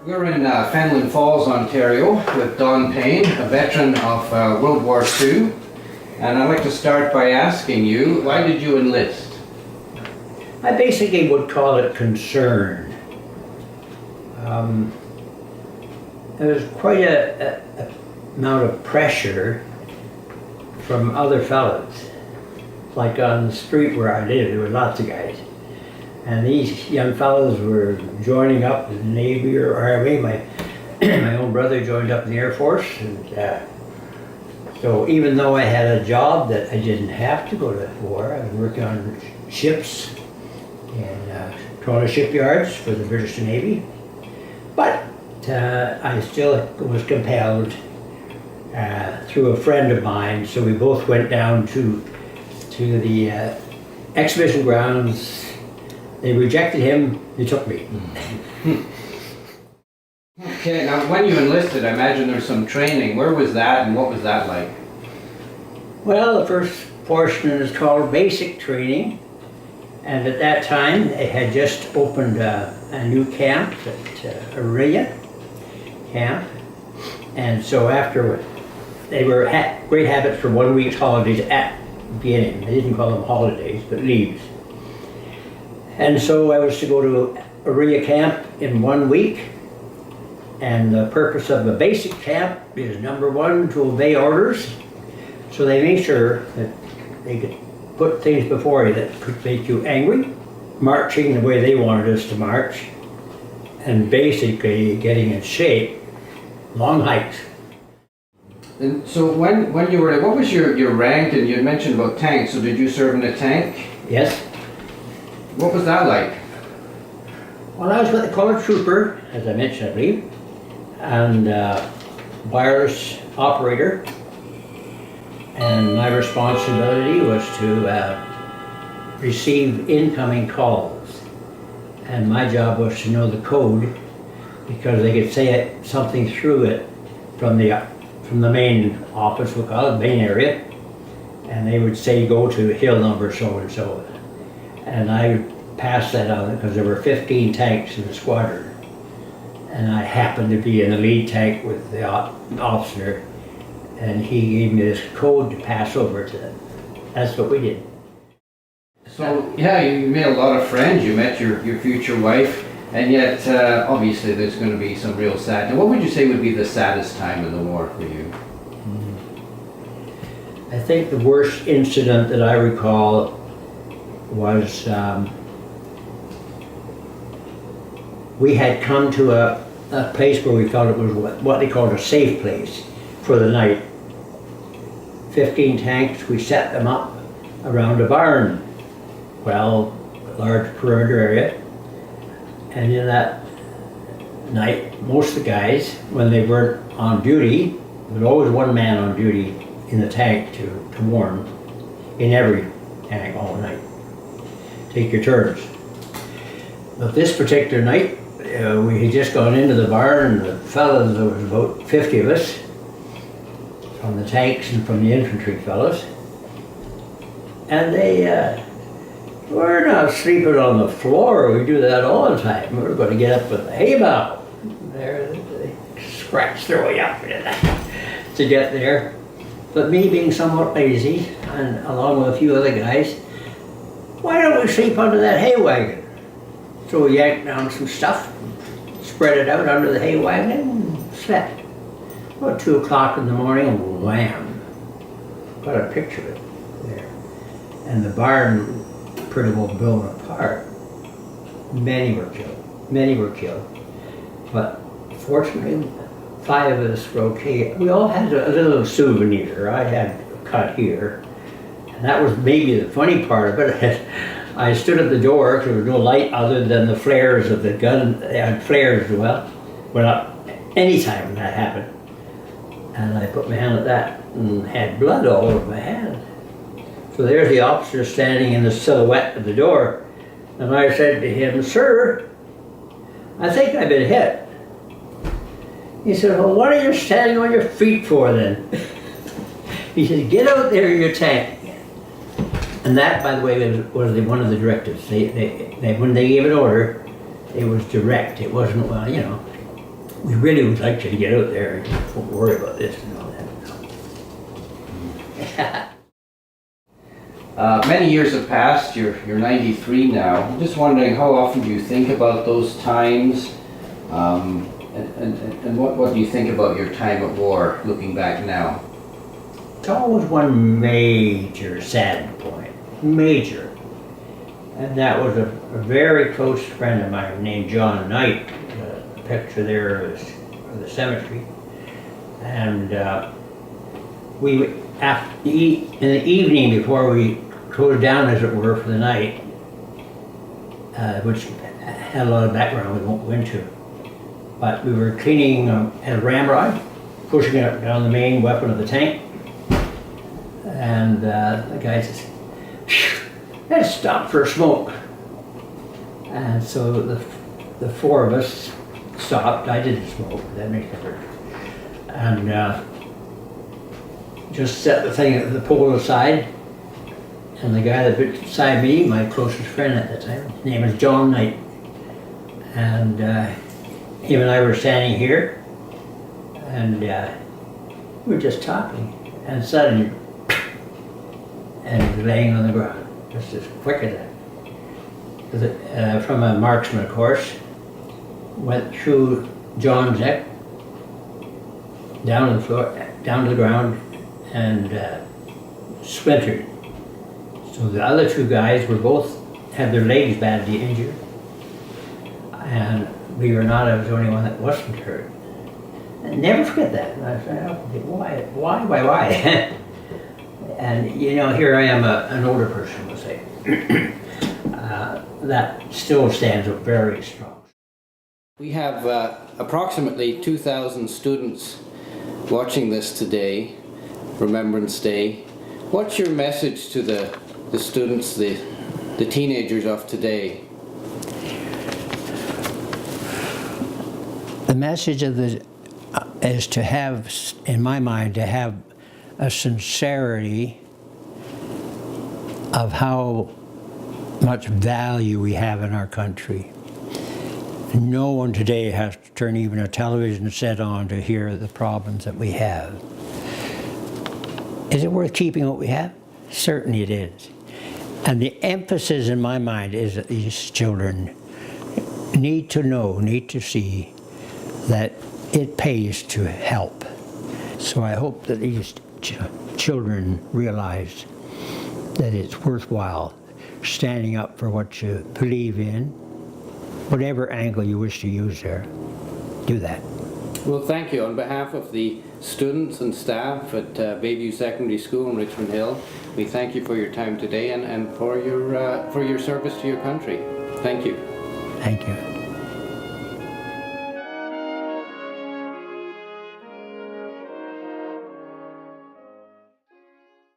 We're in Fenelon Falls, Ontario with Don Payne, a veteran of World War II. And I'd like to start by asking you, why did you enlist? I basically would call it concern. There was quite a amount of pressure from other fellows. Like on the street where I lived, there were lots of guys. And these young fellows were joining up in the Navy or Army. My own brother joined up in the Air Force. And so even though I had a job that I didn't have to go to war, I was working on ships in Toronto shipyards for the British Navy. But I still was compelled through a friend of mine, so we both went down to the exhibition grounds. They rejected him, they took me. Okay, now when you enlisted, I imagine there was some training. Where was that and what was that like? Well, the first portion is called basic training. And at that time, they had just opened a new camp at Aurelia camp. And so after, they were great habits for 1 week's holidays at the beginning. They didn't call them holidays, but leaves. And so I was to go to Aurelia camp in 1 week. And the purpose of the basic camp is number one, to obey orders. So they made sure that they could put things before you that could make you angry, marching the way they wanted us to march, and basically getting in shape, long hikes. And so when you were, what was your rank? And you had mentioned about tanks, so did you serve in a tank? Yes. What was that like? Well, I was with the colored trooper, as I mentioned, I believe, and wireless operator. And my responsibility was to receive incoming calls. And my job was to know the code, because they could say something through it from the main office, we'll call it, main area. And they would say, go to hill number so and so. And I passed that on because there were 15 tanks in the squadron. And I happened to be in the lead tank with the officer. And he gave me this code to pass over to them. That's what we did. So, yeah, you made a lot of friends. You met your future wife, and yet, obviously, there's going to be some real sad. Now, what would you say would be the saddest time in the war for you? I think the worst incident that I recall was we had come to a place where we felt it was what they called a safe place for the night. 15 tanks, we set them up around a barn, well, a large perimeter area. And in that night, most of the guys, when they weren't on duty, there was always one man on duty in the tank to warm, in every tank all night. Take your turns. But this particular night, we had just gone into the barn, and the fellows, there was about 50 of us, from the tanks and from the infantry fellows. And they were not sleeping on the floor. We do that all the time. We were going to get up with the hay bow. There, they scratch their way up to get there. But me being somewhat lazy, and along with a few other guys, why don't we sleep under that hay wagon? So we yanked down some stuff, spread it out under the hay wagon, and slept. About 2 o'clock in the morning, wham! Got a picture of it there. And the barn pretty well blown apart. Many were killed. But fortunately, 5 of us were okay. We all had a little souvenir. I had a cut here. And that was maybe the funny part of it. I stood at the door, because there was no light other than the flares of the gun. They had flares as well. Went up any time when that happened. And I put my hand at that and had blood all over my hand. So there's the officer standing in the silhouette of the door. And I said to him, "Sir, I think I've been hit." He said, "Well, what are you standing on your feet for then?" He said, "Get out there in your tank." And that, by the way, was one of the directives. When they gave an order, it was direct. It wasn't, well, you know, we really would like you to get out there and don't worry about this and all that. Many years have passed, you're 93 now. I'm just wondering, how often do you think about those times? And what do you think about your time at war, looking back now? It's always one major sad point, major. And that was a very close friend of mine named John Knight. The picture there is of the cemetery. And we, in the evening before we closed down, as it were, for the night, which had a lot of background we won't go into, but we were cleaning a ramrod, pushing it down the main weapon of the tank, and the guy says, "Phew, let's stop for a smoke." And so the four of us stopped. I didn't smoke, that makes it hurt. And just set the thing, the pole aside. And the guy that bit beside me, my closest friend at the time, his name is John Knight. And him and I were standing here, and we were just talking. And suddenly, and he was laying on the ground, just as quick as that. From a marksman, of course, went through John's neck, down to the floor, down to the ground, and splintered. So the other two guys were both had their legs badly injured, and believe it or not, I was the only one that wasn't hurt. And never forget that. And I said, why? And you know, here I am, an older person, we'll say. That still stands up very strong. We have approximately 2,000 students watching this today, Remembrance Day. What's your message to the students, the teenagers of today? The message of is to have, in my mind, to have a sincerity of how much value we have in our country. No one today has to turn even a television set on to hear the problems that we have. Is it worth keeping what we have? Certainly it is. And the emphasis in my mind is that these children need to know, need to see that it pays to help. So I hope that these children realize that it's worthwhile standing up for what you believe in, whatever angle you wish to use there, do that. Well, thank you. On behalf of the students and staff at Bayview Secondary School in Richmond Hill, we thank you for your time today and for your service to your country. Thank you. Thank you.